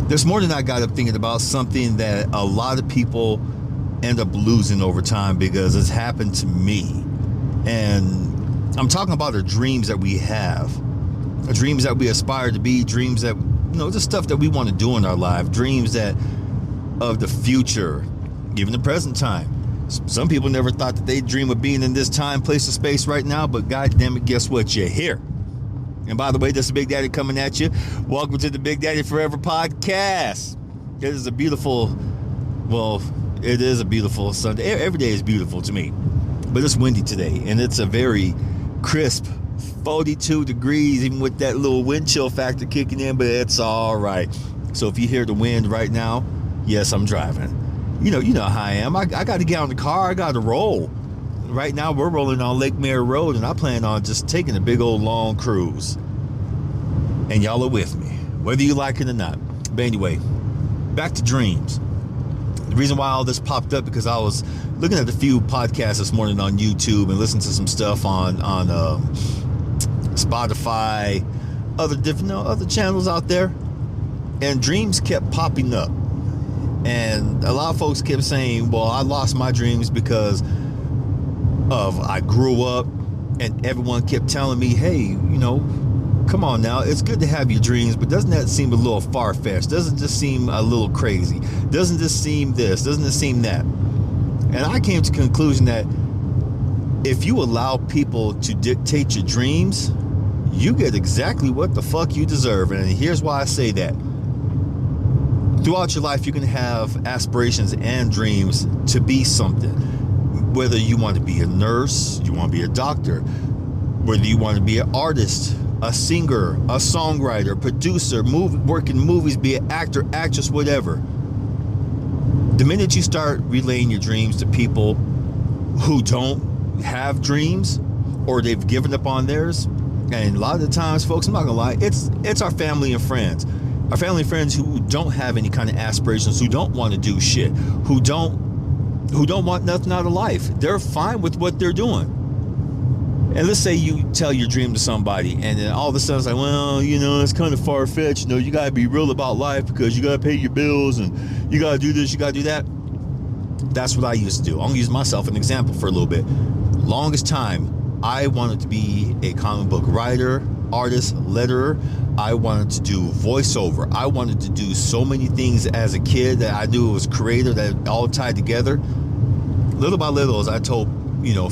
This morning I got up thinking about something that a lot of people end up losing over time because it's happened to me. And I'm talking about the dreams that we have, the dreams that we aspire to be, dreams that, the stuff that we want to do in our life, dreams that of the future, even the present time. Some people never thought that they'd dream of being in this time, place, and space right now, but God damn it, guess what? You're here. And by the way, this is Big Daddy coming at you. Welcome to the Big Daddy Forever podcast. It is a beautiful Sunday. Every day is beautiful to me, but it's windy today, and it's a very crisp 42 degrees, even with that little wind chill factor kicking in, but it's all right. So if you hear the wind right now, yes, I'm driving. You know how I am. I got to get on the car. I got to roll. Right now, we're rolling on Lake Mary Road, and I plan on just taking a big old long cruise. And y'all are with me, whether you like it or not. But anyway, back to dreams. The reason why all this popped up because I was looking at a few podcasts this morning on YouTube and listening to some stuff on Spotify, other channels out there, and dreams kept popping up. And a lot of folks kept saying, well, I lost my dreams because I grew up, and everyone kept telling me, hey, come on now, it's good to have your dreams, but doesn't that seem a little far-fetched? Doesn't it just seem a little crazy? Doesn't this seem this? Doesn't it seem that? And I came to the conclusion that if you allow people to dictate your dreams, you get exactly what the fuck you deserve. And here's why I say that. Throughout your life, you can have aspirations and dreams to be something. Whether you want to be a nurse, you want to be a doctor, whether you want to be an artist, a singer, a songwriter, producer, work in movies, be an actor, actress, whatever. The minute you start relaying your dreams to people who don't have dreams or they've given up on theirs, and a lot of the times, folks, I'm not gonna lie, it's our family and friends. Our family and friends who don't have any kind of aspirations, who don't want to do shit, who don't want nothing out of life. They're fine with what they're doing. And let's say you tell your dream to somebody, and then all of a sudden it's like, well, it's kind of far-fetched. You got to be real about life because you got to pay your bills, and you got to do this, you got to do that. That's what I used to do. I'm going to use myself as an example for a little bit. Longest time, I wanted to be a comic book writer, artist, letterer. I wanted to do voiceover. I wanted to do so many things as a kid that I knew it was creative, that all tied together. Little by little, as I told,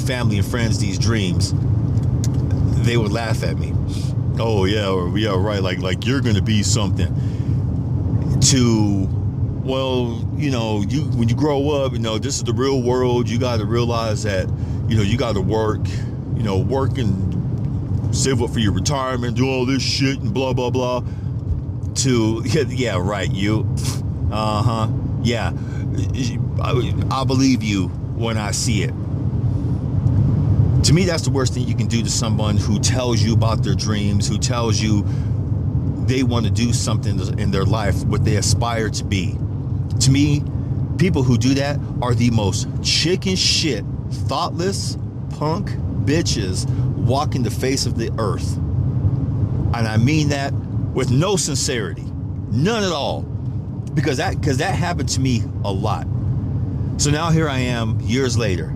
family and friends these dreams, they would laugh at me. Oh yeah, or yeah, right. Like you're gonna be something. When you grow up, this is the real world. You got to realize that, you got to work and save up for your retirement, do all this shit and blah blah blah. Yeah, right. Yeah, I believe you when I see it. To me, that's the worst thing you can do to someone who tells you about their dreams, who tells you they want to do something in their life, what they aspire to be. To me, people who do that are the most chicken shit, thoughtless, punk bitches walking the face of the earth. And I mean that with no sincerity, none at all, because that happened to me a lot. So now here I am years later.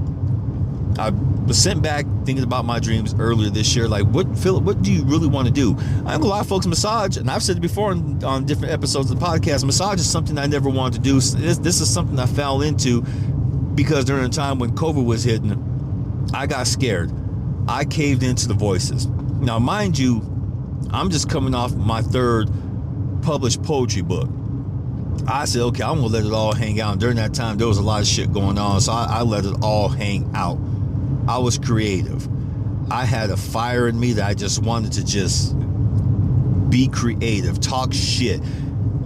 I was sent back thinking about my dreams earlier this year. Like, Philip, what do you really want to do? I'm a lot of folks massage, and I've said it before on different episodes of the podcast. Massage is something I never wanted to do. This is something I fell into because during a time when COVID was hitting, I got scared. I caved into the voices. Now, mind you, I'm just coming off my third published poetry book. I said, okay, I'm gonna let it all hang out. And during that time, there was a lot of shit going on, so I let it all hang out. I was creative. I had a fire in me that I just wanted to just be creative, talk shit.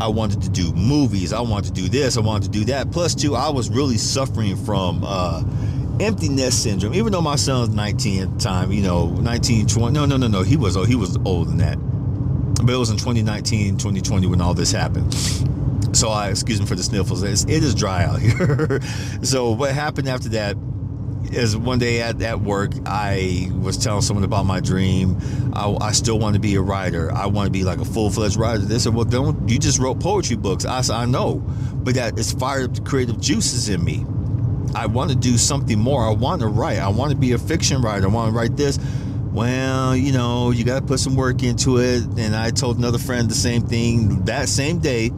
I wanted to do movies. I wanted to do this. I wanted to do that. Plus, too, I was really suffering from empty nest syndrome. Even though my son was 19 at the time, 19, 20. No. He was older than that. But it was in 2019, 2020 when all this happened. So excuse me for the sniffles. It is dry out here. So what happened after that is one day at work, I was telling someone about my dream. I still want to be a writer. I want to be like a full-fledged writer. They said, well, don't you just wrote poetry books? I said, I know, but that it's fired up the creative juices in me. I want to do something more. I want to write. I want to be a fiction writer. I want to write this. Well, you know, you got to put some work into it. And I told another friend the same thing that same day.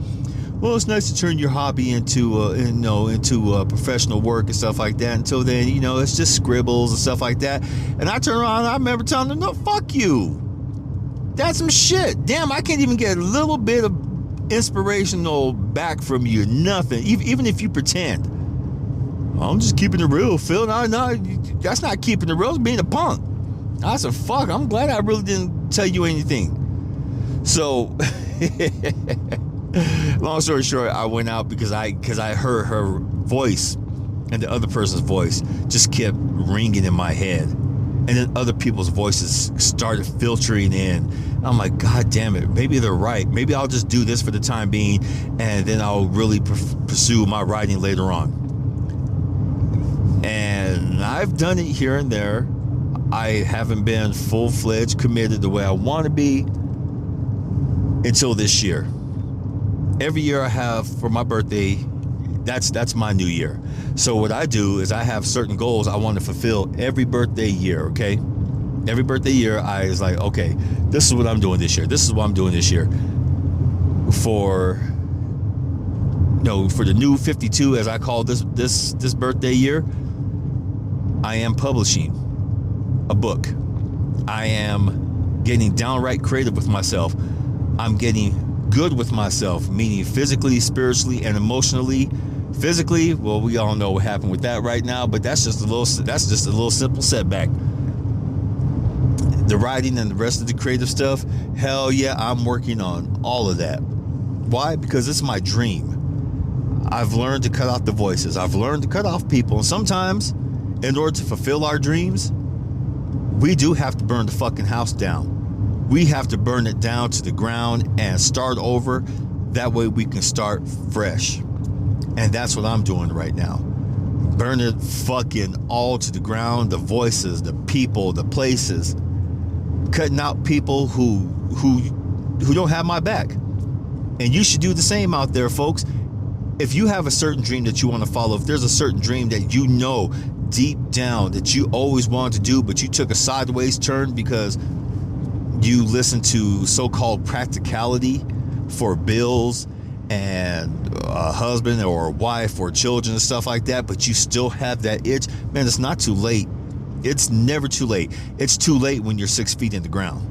Well, it's nice to turn your hobby into professional work and stuff like that. Until then, you know, it's just scribbles and stuff like that. And I turned around and I remember telling them, no, fuck you. That's some shit. Damn, I can't even get a little bit of inspirational back from you. Nothing. Even if you pretend. I'm just keeping it real, Phil. No, that's not keeping it real. It's being a punk. I said, fuck, I'm glad I really didn't tell you anything. So... long story short, I went out because I heard her voice and the other person's voice just kept ringing in my head, and then other people's voices started filtering in. I'm like, God damn it, maybe they're right. Maybe I'll just do this for the time being, and then I'll really pursue my writing later on. And I've done it here and there. I haven't been full-fledged committed the way I want to be until this year. Every year I have for my birthday, that's my new year. So what I do is I have certain goals I want to fulfill every birthday year, okay? Every birthday year I was like, okay, this is what I'm doing this year. This is what I'm doing this year. For the new 52, as I call this birthday year, I am publishing a book. I am getting downright creative with myself. I'm getting good with myself, meaning physically, spiritually, and emotionally. Physically, well, we all know what happened with that right now, but that's just a little simple setback. The writing and the rest of the creative stuff, hell yeah, I'm working on all of that. Why? Because it's my dream. I've learned to cut off the voices. I've learned to cut off people. And sometimes, in order to fulfill our dreams, we do have to burn the fucking house down. We have to burn it down to the ground and start over. That way we can start fresh. And that's what I'm doing right now. Burn it fucking all to the ground. The voices, the people, the places. Cutting out people who don't have my back. And you should do the same out there, folks. If you have a certain dream that you want to follow, if there's a certain dream that you know deep down that you always wanted to do, but you took a sideways turn because you listen to so-called practicality for bills and a husband or a wife or children and stuff like that, but you still have that itch, man, it's not too late. It's never too late. It's too late when you're 6 feet in the ground.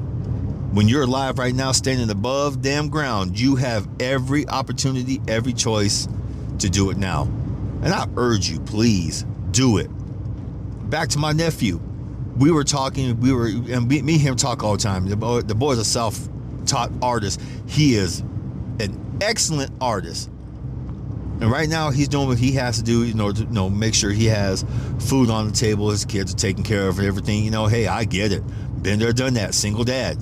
When you're alive right now, standing above damn ground, you have every opportunity, every choice to do it now. And I urge you, please do it. Back to my nephew. We were talking, and me and him talk all the time. The boy's a self-taught artist. He is an excellent artist. And right now he's doing what he has to do, to make sure he has food on the table, his kids are taken care of, everything. Hey, I get it. Been there, done that, single dad.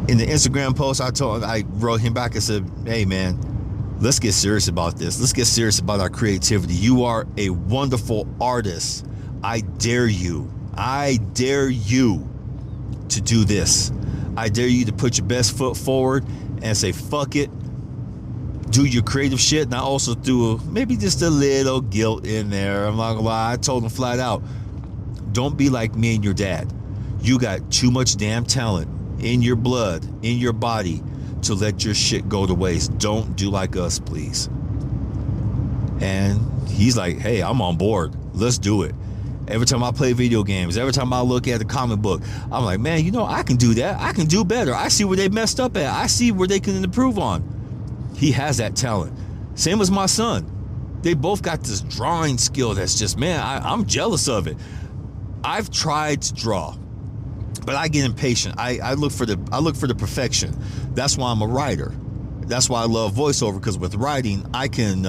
In the Instagram post, I wrote him back and said, hey man, let's get serious about this. Let's get serious about our creativity. You are a wonderful artist. I dare you to do this. I dare you to put your best foot forward and say, fuck it. Do your creative shit. And I also threw maybe just a little guilt in there. I'm not gonna lie. I told him flat out, don't be like me and your dad. You got too much damn talent in your blood, in your body, to let your shit go to waste. Don't do like us, please. And he's like, hey, I'm on board. Let's do it. Every time I play video games, every time I look at a comic book, I'm like, man, I can do that. I can do better. I see where they messed up at. I see where they can improve on. He has that talent. Same as my son. They both got this drawing skill that's just, man, I'm jealous of it. I've tried to draw, but I get impatient. I look for the perfection. That's why I'm a writer. That's why I love voiceover, because with writing, I can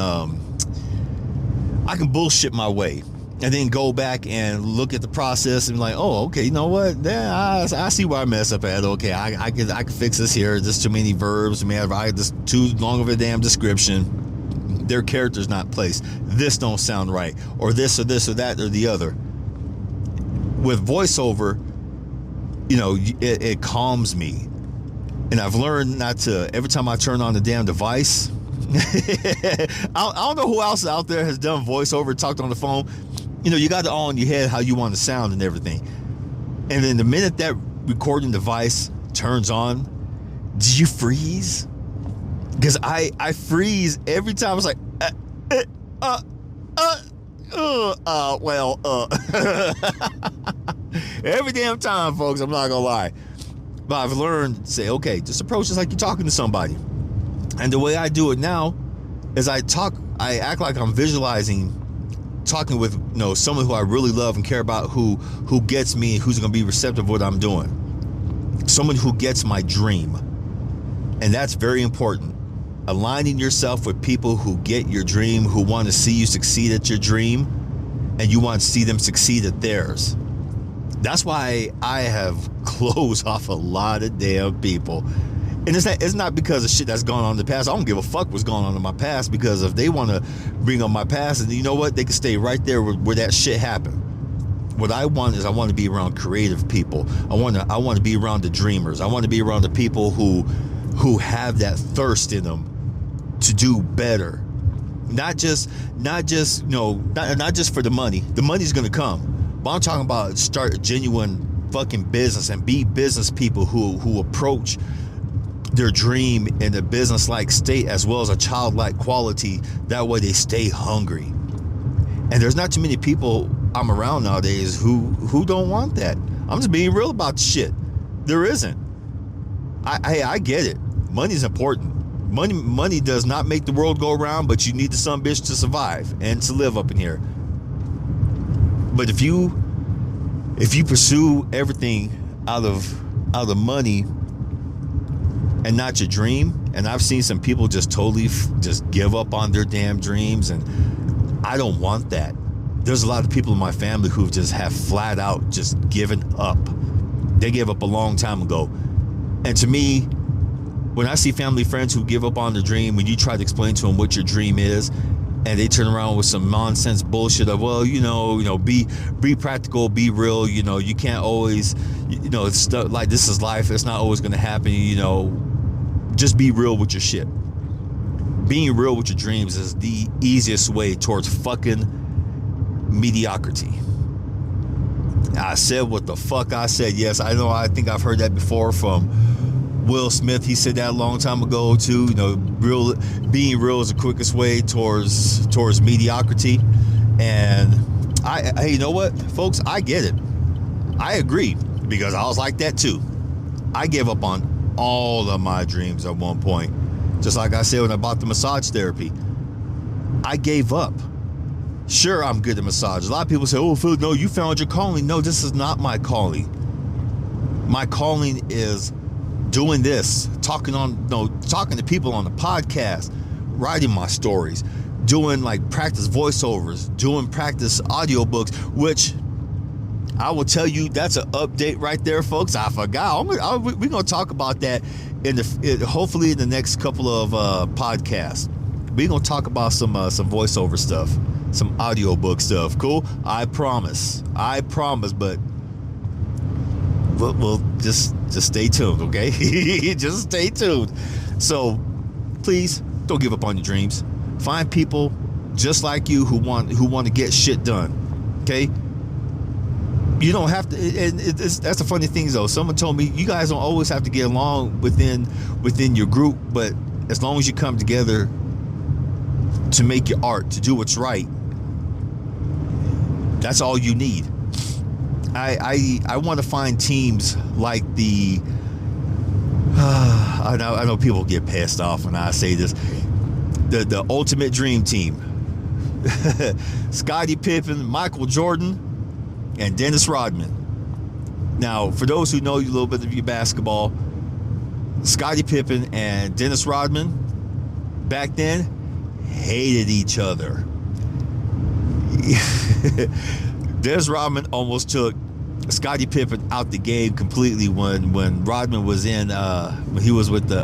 bullshit my way. And then go back and look at the process and be like, oh, okay, you know what? Yeah, I see where I mess up at. Okay, I can fix this here. There's too many verbs. I have just too long of a damn description. their character's not placed. This don't sound right, or this or that or the other. With voiceover, you know, it calms me. And I've learned not to, every time I turn on the damn device, I don't know who else out there has done voiceover, talked on the phone. You know, you got it all in your head how you want to sound and everything. And then the minute that recording device turns on, do you freeze? Because I freeze every time. It's like, every damn time, folks. I'm not gonna lie. But I've learned to say, okay, just approach this like you're talking to somebody. And the way I do it now is I act like I'm visualizing talking with, you know, someone who I really love and care about, who gets me, who's gonna be receptive to what I'm doing. Someone who gets my dream. And that's very important. Aligning yourself with people who get your dream, who want to see you succeed at your dream, and you want to see them succeed at theirs. That's why I have closed off a lot of damn people. And it's not because of shit that's gone on in the past. I don't give a fuck what's going on in my past, because if they want to bring up my past, and you know what, they can stay right there where that shit happened. What I want is, I want to be around creative people. I want to be around the dreamers. I want to be around the people who have that thirst in them to do better. Not just not just for the money. The money's gonna come, but I'm talking about start a genuine fucking business and be business people who approach their dream in a business-like state as well as a childlike quality. That way they stay hungry. And there's not too many people I'm around nowadays who don't want that. I'm just being real about the shit. There isn't. I get it. Money's important. Money does not make the world go around, but you need the son bitch to survive and to live up in here. But if you pursue everything out of money and not your dream, and I've seen some people just totally just give up on their damn dreams, and I don't want that. There's a lot of people in my family who just have flat out just given up. They gave up a long time ago. And to me, when I see family friends who give up on their dream, when you try to explain to them what your dream is, and they turn around with some nonsense bullshit of, well, be practical, be real, you can't always, it's stuff like, this is life, it's not always going to happen, just be real with your shit. Being real with your dreams is the easiest way towards fucking mediocrity. I said what the fuck I said. Yes, I know. I think I've heard that before from Will Smith. He said that a long time ago too. Being real is the quickest way towards mediocrity. And hey, you know what, folks? I get it. I agree, because I was like that too. I gave up on all of my dreams at one point. Just like I said when I bought the massage therapy, I gave up. Sure, I'm good at massage. A lot of people say, oh, Phil, no, you found your calling. No, this is not my calling. My calling is doing this, talking to people on the podcast, writing my stories, doing like practice voiceovers, doing practice audiobooks, which I will tell you, that's an update right there, folks. I forgot. We're going to talk about that hopefully in the next couple of podcasts. We're going to talk about some voiceover stuff, some audiobook stuff. Cool? I promise, but we'll just stay tuned, okay? Just stay tuned. So please don't give up on your dreams. Find people just like you who want to get shit done, okay? You don't have to, and that's the funny thing though. Someone told me, you guys don't always have to get along within your group, but as long as you come together to make your art, to do what's right, that's all you need. I want to find teams like the I know people get pissed off when I say this, the ultimate dream team. Scottie Pippen, Michael Jordan, and Dennis Rodman. Now, for those who know a little bit of your basketball, Scottie Pippen and Dennis Rodman back then hated each other. Dennis Rodman almost took Scottie Pippen out the game completely when Rodman was when he was with the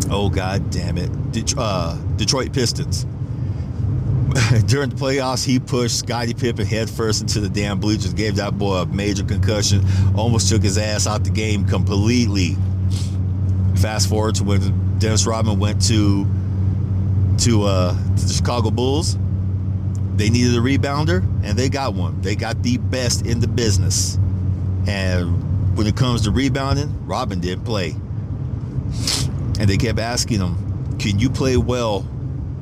Oh, God damn it. Detroit Pistons. During the playoffs, he pushed Scottie Pippen headfirst into the damn bleachers, gave that boy a major concussion, almost took his ass out the game completely. Fast forward to when Dennis Rodman went to the Chicago Bulls. They needed a rebounder, and they got one. They got the best in the business. And when it comes to rebounding, Rodman didn't play. And they kept asking him, can you play well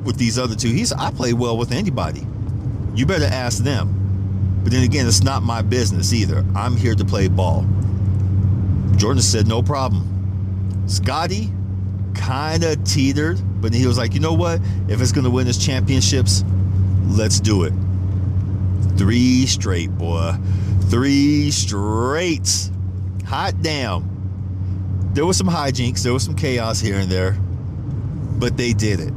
with these other two? He said, I play well with anybody. You better ask them. But then again, it's not my business either. I'm here to play ball. Jordan said, no problem. Scotty kind of teetered, but he was like, you know what? If it's going to win us championships, let's do it. 3 straight, boy. 3 straight. Hot damn. There was some hijinks. There was some chaos here and there, but they did it.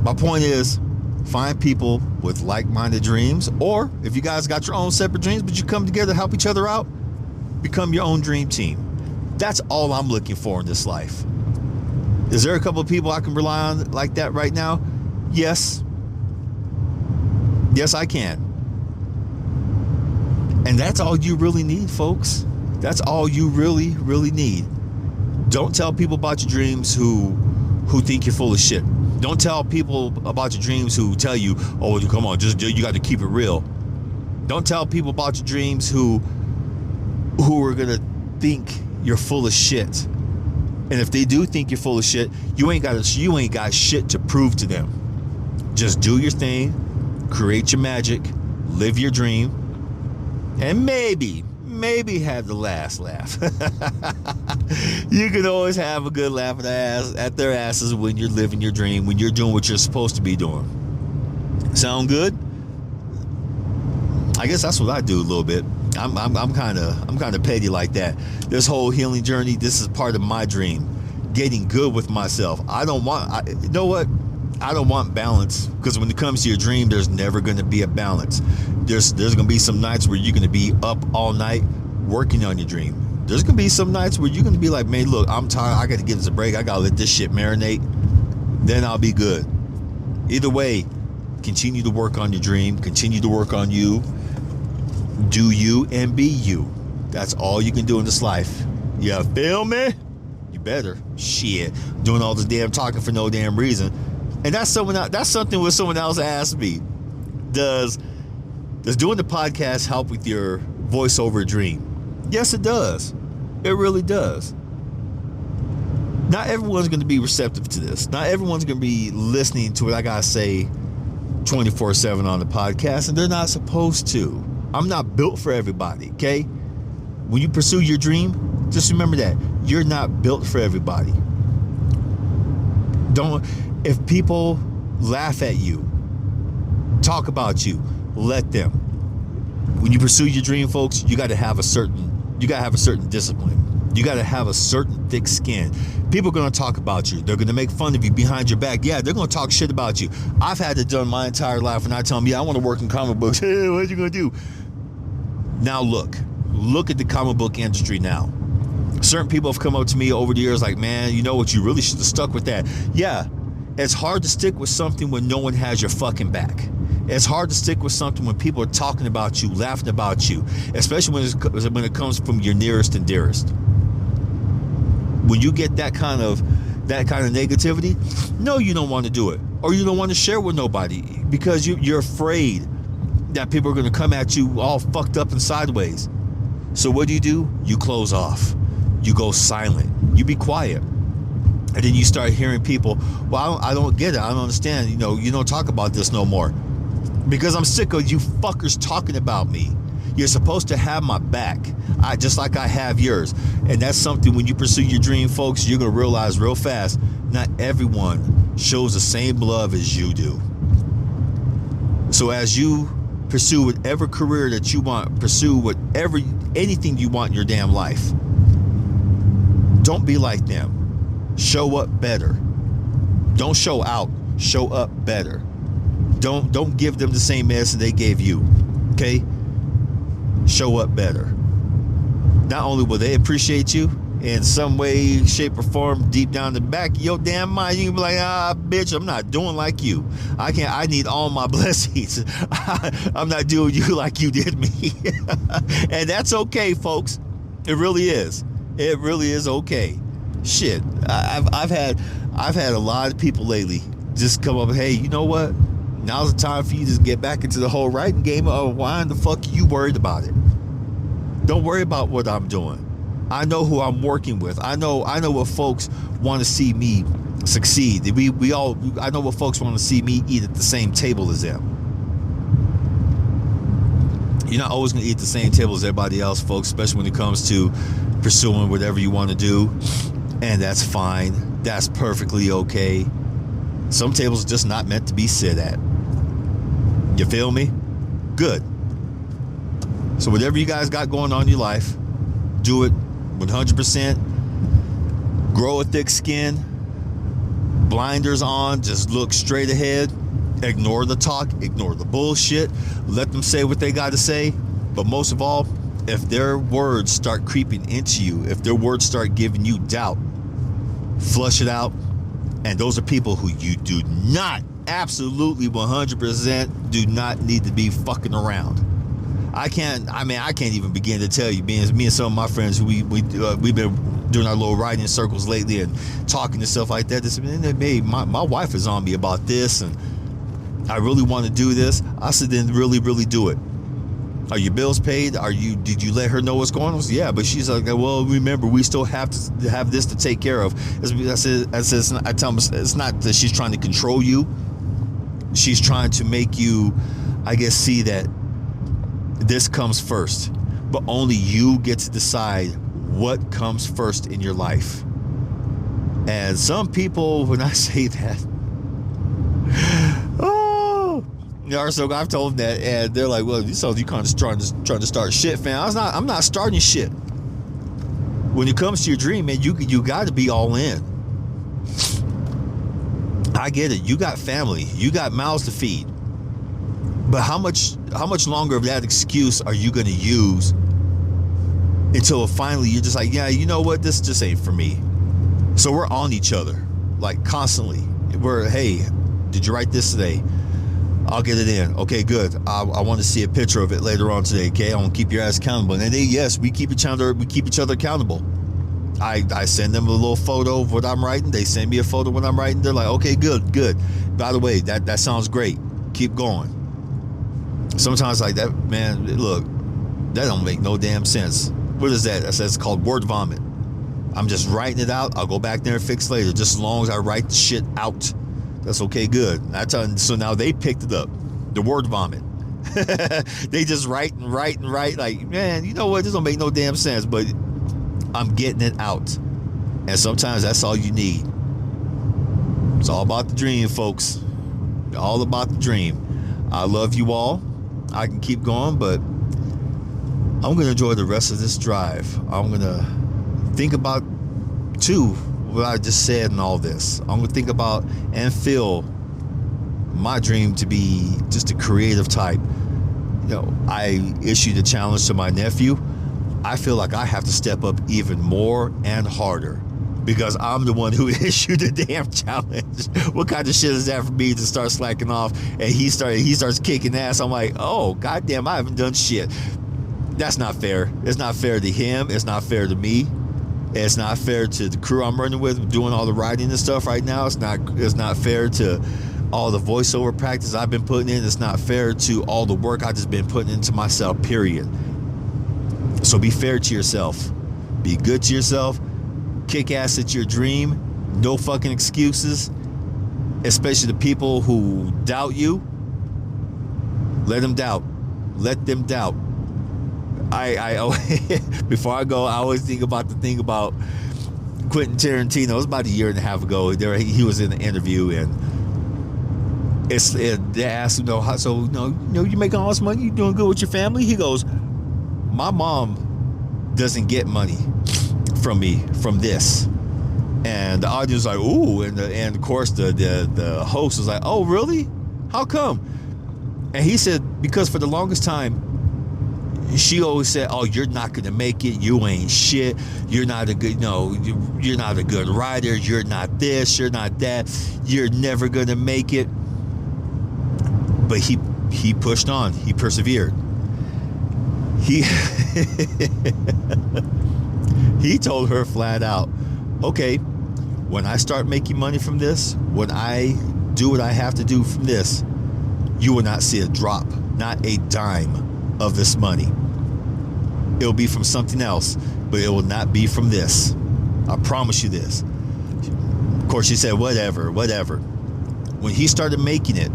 My point is, find people with like-minded dreams, or if you guys got your own separate dreams, but you come together, help each other out, become your own dream team. That's all I'm looking for in this life. Is there a couple of people I can rely on like that right now? Yes. Yes, I can. And that's all you really need, folks. That's all you really, really need. Don't tell people about your dreams who think you're full of shit. Don't tell people about your dreams who tell you, oh, come on, you got to keep it real. Don't tell people about your dreams who are going to think you're full of shit. And if they do think you're full of shit, you ain't got shit to prove to them. Just do your thing, create your magic, live your dream, and maybe have the last laugh. You can always have a good laugh at their asses when you're living your dream, when you're doing what you're supposed to be doing. Sound good? I guess that's what I do a little bit. I'm kind of petty like that. This whole healing journey, this is part of my dream. Getting good with myself. You know what? I don't want balance, because when it comes to your dream, there's never going to be a balance. There's going to be some nights where you're going to be up all night working on your dream. There's going to be some nights where you're going to be like, man, look, I'm tired. I got to give this a break. I got to let this shit marinate. Then I'll be good. Either way, continue to work on your dream. Continue to work on you. Do you and be you. That's all you can do in this life. You feel me? You better. Shit. Doing all this damn talking for no damn reason. And that's something where someone else asked me. Does doing the podcast help with your voiceover dream? Yes, it does. It really does. Not everyone's going to be receptive to this. Not everyone's going to be listening to what I got to say 24/7 on the podcast, and they're not supposed to. I'm not built for everybody, okay? When you pursue your dream, just remember that. You're not built for everybody. If people laugh at you, talk about you, let them. When you pursue your dream, folks, you got to have a certain discipline. You got to have a certain thick skin. People are going to talk about you. They're going to make fun of you behind your back. Yeah, they're going to talk shit about you. I've had it done my entire life when I tell them, yeah, I want to work in comic books. Hey, what you going to do? Now look at the comic book industry now. Certain people have come up to me over the years like, man, you know what? You really should have stuck with that. Yeah, it's hard to stick with something when no one has your fucking back. It's hard to stick with something when people are talking about you, laughing about you, especially when it comes from your nearest and dearest. When you get that kind of negativity, no, you don't want to do it, or you don't want to share with nobody because you're afraid that people are going to come at you all fucked up and sideways. So what do? You close off. You go silent. You be quiet. And then you start hearing people, well, I don't get it. I don't understand. You don't talk about this no more. Because I'm sick of you fuckers talking about me. You're supposed to have my back, just like I have yours. And that's something, when you pursue your dream, folks, you're going to realize real fast, not everyone shows the same love as you do. So as you pursue whatever career that you want, pursue anything you want in your damn life, don't be like them. Show up better. Don't show out. Show up better. Don't give them the same medicine they gave you. Okay? Show up better. Not only will they appreciate you, in some way, shape, or form, deep down the back of your damn mind, you can be like, bitch, I'm not doing like you. I need all my blessings. I'm not doing you like you did me. And that's okay, folks. It really is. It really is okay. Shit, I've had a lot of people lately just come up, hey, you know what? Now's the time for you to get back into the whole writing game. Oh, why in the fuck are you worried about it? Don't worry about what I'm doing. I know who I'm working with. I know what folks want to see me succeed. I know what folks want to see me eat at the same table as them. You're not always going to eat the same table as everybody else, folks, especially when it comes to pursuing whatever you want to do. And that's fine. That's perfectly okay. Some tables are just not meant to be sit at. You feel me? Good. So whatever you guys got going on in your life, do it 100%. Grow a thick skin. Blinders on. Just look straight ahead. Ignore the talk. Ignore the bullshit. Let them say what they got to say. But most of all, if their words start creeping into you, if their words start giving you doubt, flush it out. And those are people who you do not, absolutely 100% do not need to be fucking around. I can't even begin to tell you, me and some of my friends who we've been doing our little writing circles lately and talking and stuff like that. My wife is on me about this, and I really want to do this. I said, then really, really do it. Are your bills paid? Did you let her know what's going on? Yeah, but she's like, well, remember, we still have to have this to take care of. I tell them it's not that she's trying to control you. She's trying to make you, I guess, see that this comes first. But only you get to decide what comes first in your life. And some people, when I say that, so I've told them that, and they're like, well, so you kind of trying to start shit, fam. I'm not starting shit. When it comes to your dream, man, you got to be all in. I get it. You got family. You got mouths to feed. But how much longer of that excuse are you going to use until finally you're just like, yeah, you know what? This just ain't for me. So we're on each other, like, constantly. Hey, did you write this today? I'll get it in. Okay, good. I want to see a picture of it later on today. Okay, I want to keep your ass accountable. And yes, we keep each other accountable. I send them a little photo of what I'm writing. They send me a photo of what I'm writing. They're like, okay, good. By the way, that sounds great. Keep going. Sometimes like that, man, look, that don't make no damn sense. What is that? That's called word vomit. I'm just writing it out. I'll go back there and fix later, just as long as I write the shit out. That's okay, good. So now they picked it up, the word vomit. They just write and write and write. Like, man, you know what? This don't make no damn sense, but I'm getting it out. And sometimes that's all you need. It's all about the dream, folks. All about the dream. I love you all. I can keep going, but I'm going to enjoy the rest of this drive. I'm going to think about, too, what I just said and all this. I'm going to think about and feel my dream to be just a creative type. You know, I issued a challenge to my nephew. I feel like I have to step up even more and harder because I'm the one who issued the damn challenge. What kind of shit is that for me to start slacking off and he starts kicking ass? I'm like, oh, goddamn, I haven't done shit. That's not fair. It's not fair to him. It's not fair to me. It's not fair to the crew I'm running with, doing all the writing and stuff right now. It's not fair to all the voiceover practice I've been putting in. It's not fair to all the work I've just been putting into myself, period. So be fair to yourself. Be good to yourself. Kick ass at your dream. No fucking excuses. Especially the people who doubt you. Let them doubt. Let them doubt. I before I go, I always think about the thing about Quentin Tarantino. It was about a year and a half ago. He was in an interview, and they asked him, you making all this money? You doing good with your family? He goes, my mom doesn't get money from me from this. And the audience was like, ooh, and of course the host was like, oh, really? How come? And he said, because for the longest time, she always said, "Oh, you're not gonna make it. You ain't shit. You're not a good, no, you're not a good writer. You're not this. You're not that. You're never gonna make it." But he pushed on. He persevered. He he told her flat out, "Okay, when I start making money from this, when I do what I have to do from this, you will not see a drop, not a dime of this money. It'll be from something else, but it will not be from this. I promise you this." Of course, she said, whatever. When he started making it,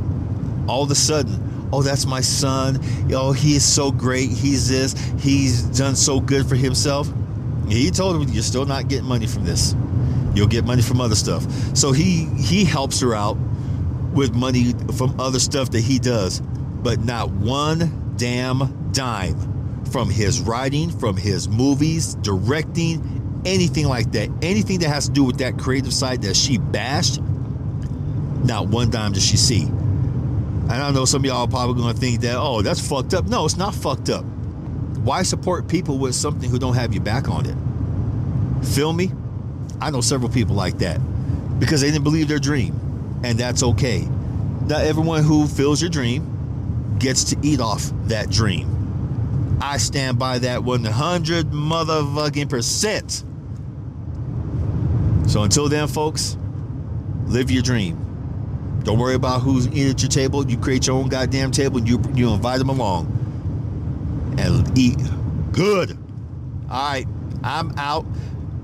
all of a sudden, "Oh, that's my son. Oh, he is so great. He's this. He's done so good for himself." He told him, "You're still not getting money from this. You'll get money from other stuff." So he helps her out with money from other stuff that he does, but not one damn dime from his writing, from his movies, directing, anything like that. Anything that has to do with that creative side that she bashed, not one dime does she see. And I know some of y'all are probably going to think that, "Oh, that's fucked up." No, it's not fucked up. Why support people with something who don't have your back on it? Feel me? I know several people like that because they didn't believe their dream, and that's okay. Not everyone who feels your dream gets to eat off that dream. I stand by that 100 motherfucking %. So until then, folks, live your dream. Don't worry about who's eating at your table. You create your own goddamn table and you invite them along and eat good. All right, I'm out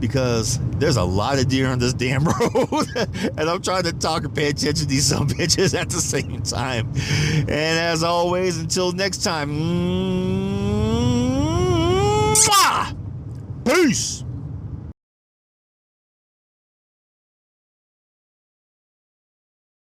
because there's a lot of deer on this damn road and I'm trying to talk and pay attention to these some bitches at the same time. And as always, until next time, peace.